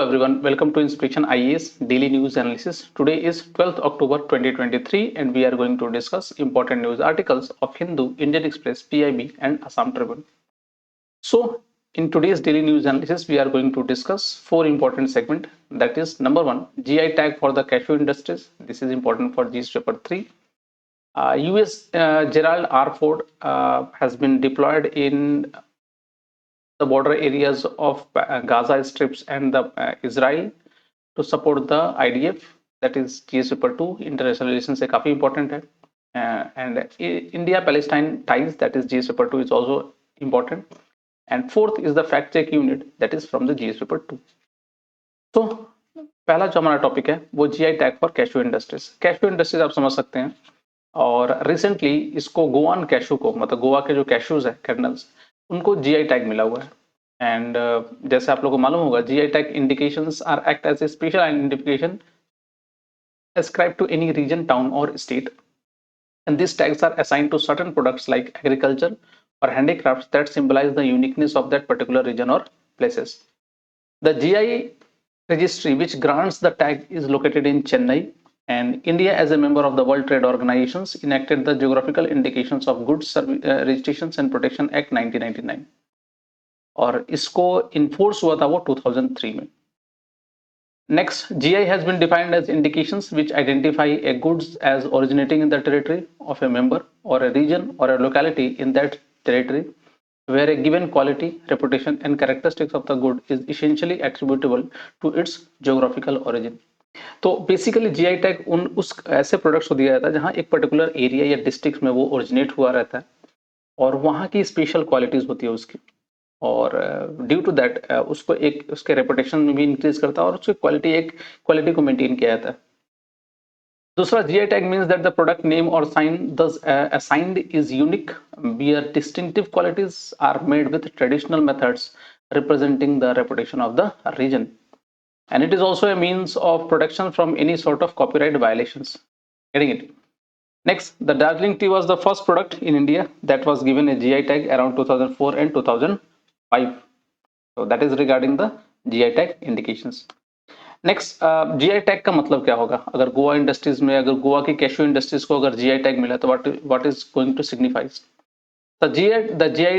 everyone, welcome to Inspection IAS Daily News Analysis. Today is 12th October 2023 and we are going to discuss important news articles of Hindu, Indian Express, PIB and Assam Tribune. So in today's daily news analysis, we are going to discuss four important segments. That is number one, GI tag for the Cashew Industries. This is important for GS paper 3. US Gerald R. has been deployed in the border areas of Gaza strips and the Israel to support the IDF, that is GS paper 2. International relations से काफी important है, and India Palestine ties, that is GS paper 2 is also important, and fourth is the fact check unit, that is from the GS paper 2. तो पहला जो हमारा topic है वो GI tag for cashew industries. Cashew industries आप समझ सकते हैं, और रिसेंटली इसको गोवान कैशू को, मतलब गोवा के जो कैशूज है कर्नल्स, उनको जीआई टैग मिला हुआ है. एंड जैसे आप लोगों को मालूम होगा, GI tag indications are act as a special identification ascribed to any region, town or state, and these tags are assigned to certain products like agriculture or handicrafts that symbolize the uniqueness of that particular region or places. The GI registry which grants the tag is located in Chennai, and India as a member of the World Trade Organizations enacted the Geographical Indications of Goods Registrations and Protection Act 1999, और इसको enforce हुआ था वो 2003 में. Next, GI has been defined as indications which identify a goods as originating in the territory of a member or a region or a locality in that territory where a given quality, reputation and characteristics of the good is essentially attributable to its geographical origin. तो basically GI tag उस ऐसे products को दिया जाता है जहां एक particular area या डिस्ट्रिक्ट में वो ओरिजिनेट हुआ रहता है और वहां की स्पेशल क्वालिटीज होती है उसकी, और ड्यू टू दैट उसको एक उसके रेपुटेशन में भी इंक्रीज करता है और उसकी क्वालिटी को मेंटेन किया जाता है. दूसरा, GI tag means that the product name और sign thus assigned is unique, bear distinctive qualities are made with traditional methods representing the reputation of the region, and it is also a means of protection from any sort of copyright violations. Getting it? Next, the Darjeeling tea was the first product in India that was given a GI tag around 2004 and 2005. So that is regarding the GI tag indications. Next, GI tag का मतलब क्या होगा? अगर Goa industries में, अगर गोवा की cashew industries को अगर GI tag मिला तो what is going to signify? The GI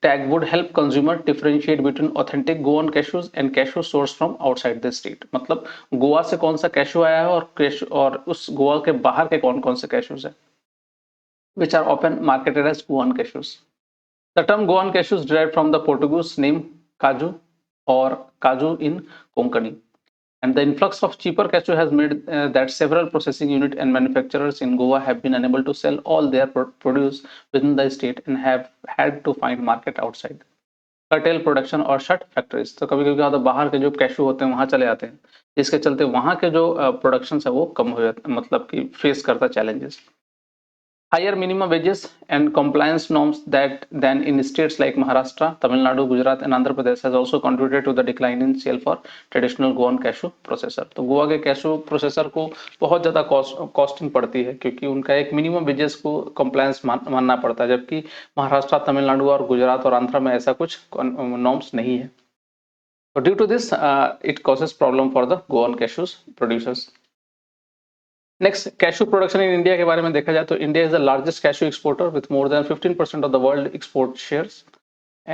tag would help consumer differentiate between authentic Goan cashews and cashew sourced from outside the state. मतलब गोवा से कौन सा कैशू आया है और उस गोवा के बाहर के कौन कौन से कैशूज हैं, which are often marketed as Goan cashews. The term Goan cashews derived from the Portuguese name Kaju or Kaju in Konkani, and the influx of cheaper cashew has made that several processing units and manufacturers in Goa have been unable to sell all their produce within the state and have had to find market outside, curtail production और shut factories. तो कभी-कभी क्या होता है, बाहर के जो cashew होते हैं वहां चले जाते हैं, जिसके चलते वहां के जो प्रोडक्शन है वो कम हो जाता है, मतलब कि फेस करता challenges. Higher minimum wages and compliance norms than in states like Maharashtra, Tamil Nadu, Gujarat and Andhra Pradesh has also contributed to the decline in sale for traditional Goan cashew processor. तो गोवा के cashew processor को बहुत ज़्यादा costing पड़ती है क्योंकि उनका एक मिनिमम वेजेस को कंप्लायंस मानना पड़ता है, जबकि महाराष्ट्र, तमिलनाडु और गुजरात और आंध्र में ऐसा कुछ नॉर्म्स नहीं है. So due to this, it causes problem for the Goan cashews producers. Next, cashew production in India के बारे में देखा जाए तो India is the largest cashew exporter with more than 15% of the world export shares,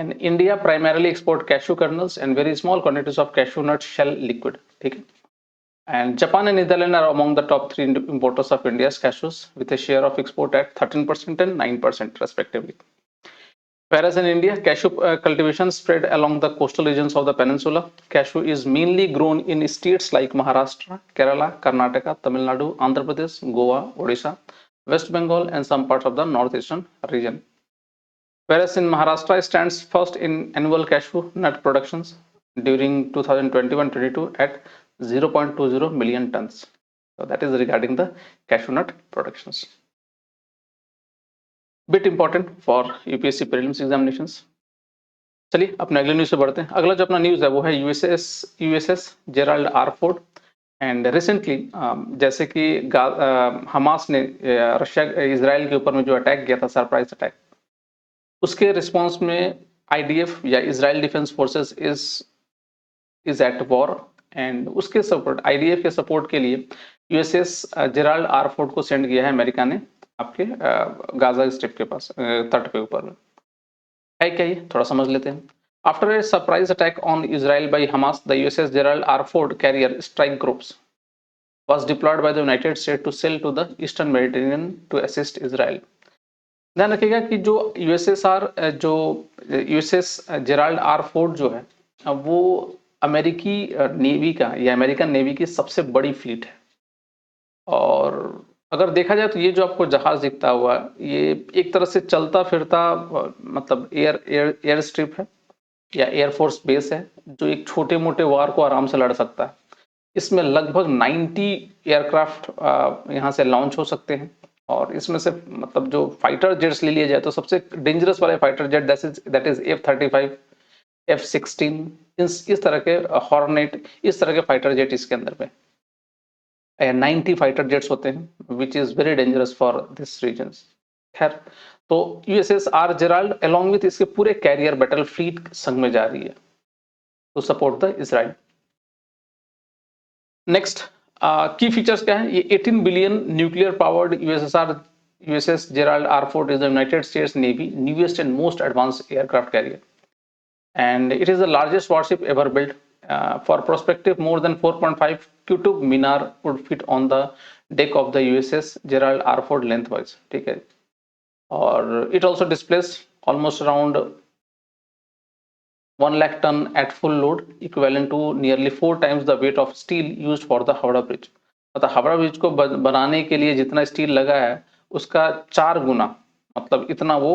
and India primarily export cashew kernels and very small quantities of cashew nut shell liquid. ठीक है? And Japan and Netherlands are among the top 3 importers of India's cashews with a share of export at 13% and 9% respectively. Whereas in India, cashew cultivation spread along the coastal regions of the peninsula. Cashew is mainly grown in states like Maharashtra, Kerala, Karnataka, Tamil Nadu, Andhra Pradesh, Goa, Odisha, West Bengal and some parts of the northeastern region. Whereas in Maharashtra stands first in annual cashew nut productions during 2021-22 at 0.20 million tons. So that is regarding the cashew nut productions. Bit important for UPSC prelims examinations. चलिए अपने अगले news से बढ़ते हैं. अगला जो अपना news है वो है USS Gerald R. And recently जैसे कि हमास ने रशिया इजराइल के ऊपर में जो अटैक किया था, सरप्राइज अटैक, उसके रिस्पांस में IDF या Israel defence forces is at war and उसके सपोर्ट आईडीएफ के सपोर्ट के लिए यूएसएस जेराल्ड आर फोर्ड को सेंड किया है अमेरिका ने आपके गाजा स्ट्रिप के पास तट पे ऊपर में है क्या ये थोड़ा समझ लेते हैं। After a surprise attack on Israel by Hamas the USS Gerald R Ford carrier strike groups was deployed by the United States to sail to the Eastern Mediterranean to assist Israel। ध्यान रखिएगा कि जो USS Gerald R Ford जो है वो अमेरिकी navy का या अमेरिकन नेवी की सबसे बड़ी फ्लीट है। और अगर देखा जाए तो ये जो आपको जहाज दिखता हुआ ये एक तरह से चलता फिरता मतलब एयर स्ट्रिप है या एयरफोर्स बेस है जो एक छोटे मोटे वार को आराम से लड़ सकता है। इसमें लगभग 90 एयरक्राफ्ट यहाँ से लॉन्च हो सकते हैं और इसमें से मतलब जो फाइटर जेट्स ले लिए जाए तो सबसे डेंजरस वाले fighter jet that is F-35, F-16 इस तरह के हॉर्नेट इस तरह के फाइटर जेट इसके अंदर पे 90 फाइटर जेट्स होते हैं which is very dangerous for this reason. खैर तो USS R Gerald along with इसके पूरे कैरियर बैटल फ्लीट संग में जा रही है to support the Israel. Next की फीचर्स क्या है, ये 18 billion nuclear powered USS Gerald R Ford is the United States Navy newest and most advanced aircraft carrier and it is the largest warship ever built. For perspective, more than 4.5 Qutub Minar would fit on the deck of the USS Gerald R. Ford lengthwise. ठीक है, और it also displays almost around 1 lakh ton at full load, equivalent to nearly 4 times the weight of steel used for the Howrah Bridge. मतलब Howrah bridge को बनाने के लिए जितना steel लगा है उसका 4 गुना मतलब इतना वो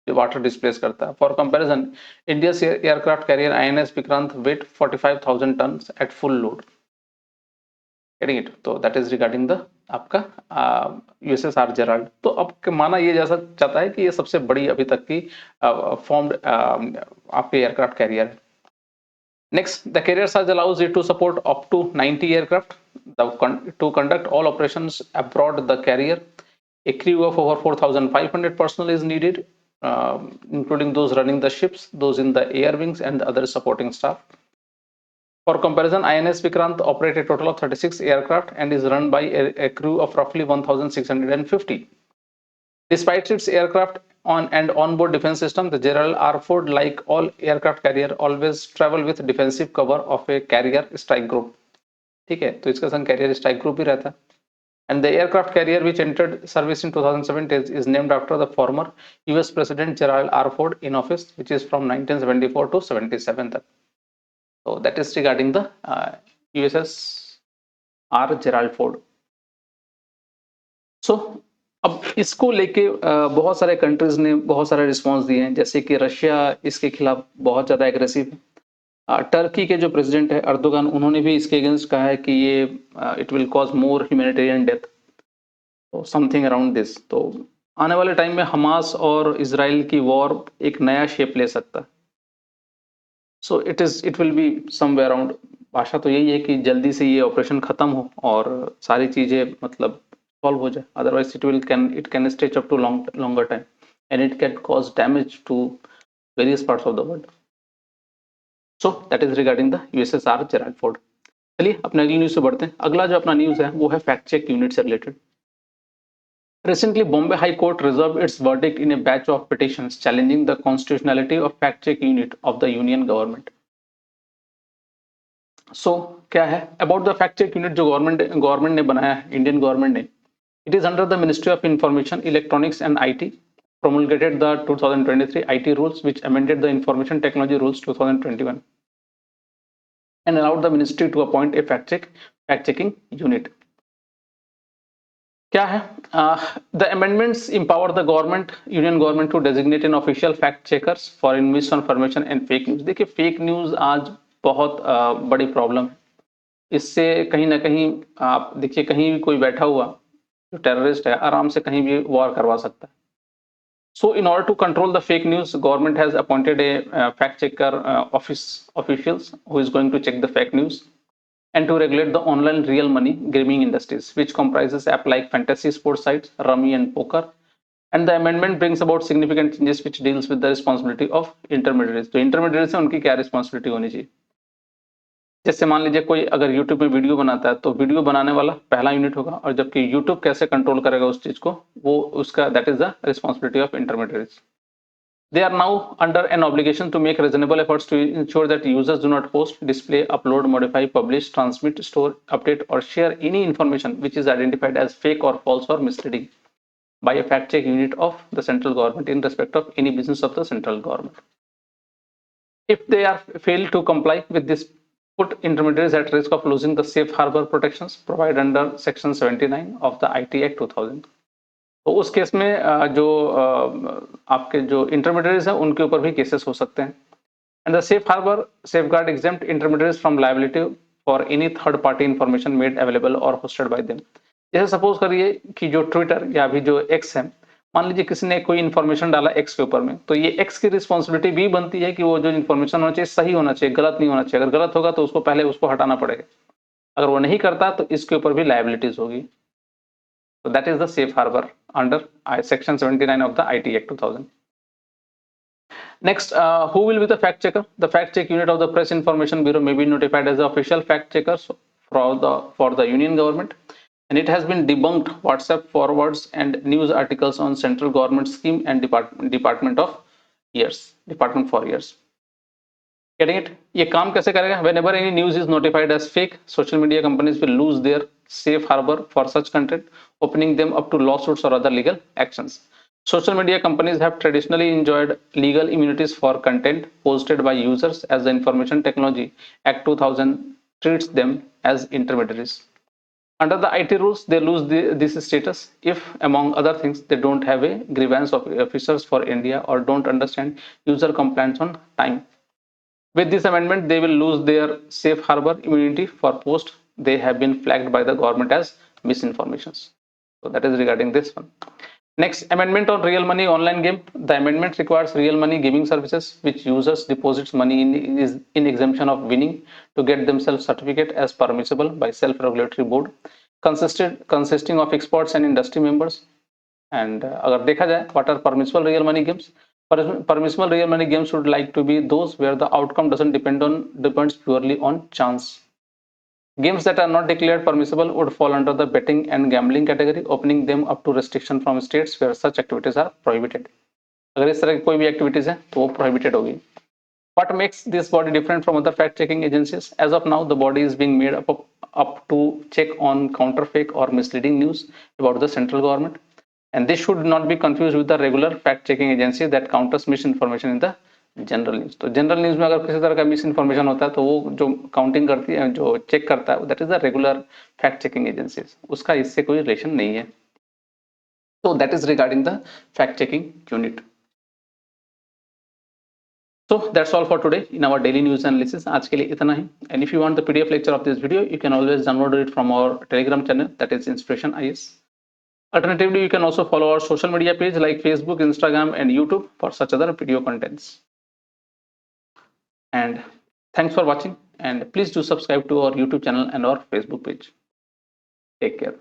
वाटर डिस्प्लेस करता है। For comparison India aircraft carrier INS Vikrant weight 45,000 ton at full load. Getting it? तो दैट इज रिगार्डिंग द आपका यूएसएस आर जेराल्ड। तो अब माना ये जैसा चाहता है कि ये सबसे बड़ी अभी तक की फॉर्म्ड आपके एयरक्राफ्ट कैरियर है। Next, the carrier charge allows it to support up to 90 aircraft to conduct all operations abroad the carrier. A crew of over 4,500 personnel is needed, including those running the ships, those in the air wings and the other supporting staff. For comparison, INS Vikrant operates a total of 36 aircraft and is run by a crew of roughly 1,650. Despite its aircraft and onboard defense system, the Gerald R. Ford, like all aircraft carrier, always travel with defensive cover of a carrier strike group. ठीक है, तो इसका संग carrier strike group भी रहता है। And the aircraft carrier which entered service in 2007 is named after the former US President Gerald R. Ford in office, which is from 1974 to 77 तक। So that is regarding the USS R. Gerald Ford. So अब इसको लेके बहुत सारे countries ने बहुत सारे response दिए हैं, जैसे कि रशिया इसके खिलाफ बहुत ज़्यादा एग्रेसिव है। टर्की के जो प्रेसिडेंट है अर्दोगान, उन्होंने भी इसके अगेंस्ट कहा है कि ये it will cause more humanitarian death, तो समथिंग अराउंड दिस। तो आने वाले टाइम में हमास और इजराइल की वॉर एक नया शेप ले सकता है। So it will be somewhere around. आशा तो यही है कि जल्दी से ये ऑपरेशन खत्म हो और सारी चीजें मतलब सॉल्व हो जाए, otherwise it can stretch up to longer time and it can cause damage to various parts of the world. So that is regarding the USS R Gerald Ford. चलिए अपने अगली न्यूज से बढ़ते हैं। अगला जो अपना न्यूज है वो है फैक्ट चेक यूनिट से related. Recently, Bombay High Court reserved its verdict in a batch of petitions challenging the constitutionality of fact check unit of the union government. So क्या है about the fact check unit जो government ने बनाया है, Indian government ने, it is under the Ministry of Information, Electronics and IT, promulgated the 2023 IT rules which amended the Information Technology Rules 2021 and allowed the ministry to appoint a fact checking unit. क्या है? The amendments empower the union government to designate an official fact checkers for misinformation and fake news। देखिए fake news आज बहुत बड़ी problem है। इससे कहीं ना कहीं आप देखिए कहीं भी कोई बैठा हुआ जो टेररिस्ट है आराम से कहीं भी वॉर करवा सकता है। So in order to control the fake news, government has appointed a fact checker officials who is going to check the fake news and to regulate the online real money gaming industries, which comprises app like fantasy sports sites, rummy and poker. And the amendment brings about significant changes which deals with the responsibility of intermediaries. तो intermediaries से उनकी क्या responsibility होनी चाहिए। जैसे मान लीजिए कोई अगर यूट्यूब में वीडियो बनाता है तो वीडियो बनाने वाला पहला यूनिट होगा, और जबकि यूट्यूब कैसे कंट्रोल करेगा उस चीज को, वो उसका that is the responsibility of intermediaries. They are now under an obligation to make reasonable efforts to ensure that users do not post, display, upload, modify, publish, transmit, store, update, or share any information which is identified as fake or false or misleading by a fact check unit of the central government in respect of any business of the central government. If they are fail to comply with this, put intermediaries at risk of losing the safe harbor protections provided under section 79 of the IT Act 2000. तो उस case में जो आपके जो intermediaries हैं उनके ऊपर भी केसेस हो सकते हैं. And the safe harbour safeguard exempt intermediaries from liability for any third party information made available और होस्टेड बाय देम. जैसे सपोज करिए कि जो ट्विटर या अभी जो एक्स है, मान लीजिए किसी ने कोई इन्फॉर्मेशन डाला एक्स के ऊपर में, तो ये एक्स की रिस्पॉन्सिबिलिटी भी बनती है कि वो जो इन्फॉर्मेशन होना चाहिए सही होना चाहिए, गलत नहीं होना चाहिए. अगर गलत होगा तो उसको पहले उसको हटाना पड़ेगा. अगर वो नहीं करता तो इसके ऊपर भी लायबिलिटीज होगी. So that is the safe harbor under section 79 of the IT Act 2000. Next, who will be the fact checker? The fact check unit of the Press Information Bureau may be notified as the official fact checkers for the union government, and it has been debunked WhatsApp forwards and news articles on central government scheme and department for years. Getting it? ये काम कैसे करेगा? Whenever any news is notified as fake, social media companies will lose their safe harbor for such content, opening them up to lawsuits or other legal actions. Social media companies have traditionally enjoyed legal immunities for content posted by users, as the Information Technology Act 2000 treats them as intermediaries. Under the IT rules, they lose this status if, among other things, they don't have a grievance of officers for India or don't understand user complaints on time. With this amendment, they will lose their safe harbor immunity for posts they have been flagged by the government as misinformations. So that is regarding this one. Next, amendment on real money online game. The amendment requires real money gaming services which users deposits money in exemption of winning to get themselves certificate as permissible by self-regulatory board consisting of experts and industry members. And अगर देखा जाए, what are permissible real money games? Permissible real money games would like to be those where the outcome doesn't depends purely on chance. Games that are not declared permissible would fall under the betting and gambling category, opening them up to restriction from states where such activities are prohibited. अगर इस तरह की कोई भी activities है तो वो prohibited होगी. What makes this body different from other fact-checking agencies? As of now, the body is being made up to check on counterfeit or misleading news about the central government. And this should not be confused with the regular fact-checking agency that counters misinformation in the general news. तो general news में अगर किसी तरह का miss information होता है तो वो जो काउंटिंग करती है, जो चेक करता है, that is the regular fact checking agencies. उसका इससे कोई रिलेशन नहीं है. तो that is regarding the fact checking unit. So that's all for today in our daily news analysis. आज के लिए इतना ही. And if you want the PDF lecture of this video, you can always download it from our Telegram channel, that is Inspiration IAS. Alternatively, you can also follow our social media page like Facebook, Instagram, and YouTube for such other video contents. And thanks for watching, and please do subscribe to our YouTube channel and our Facebook page. Take care.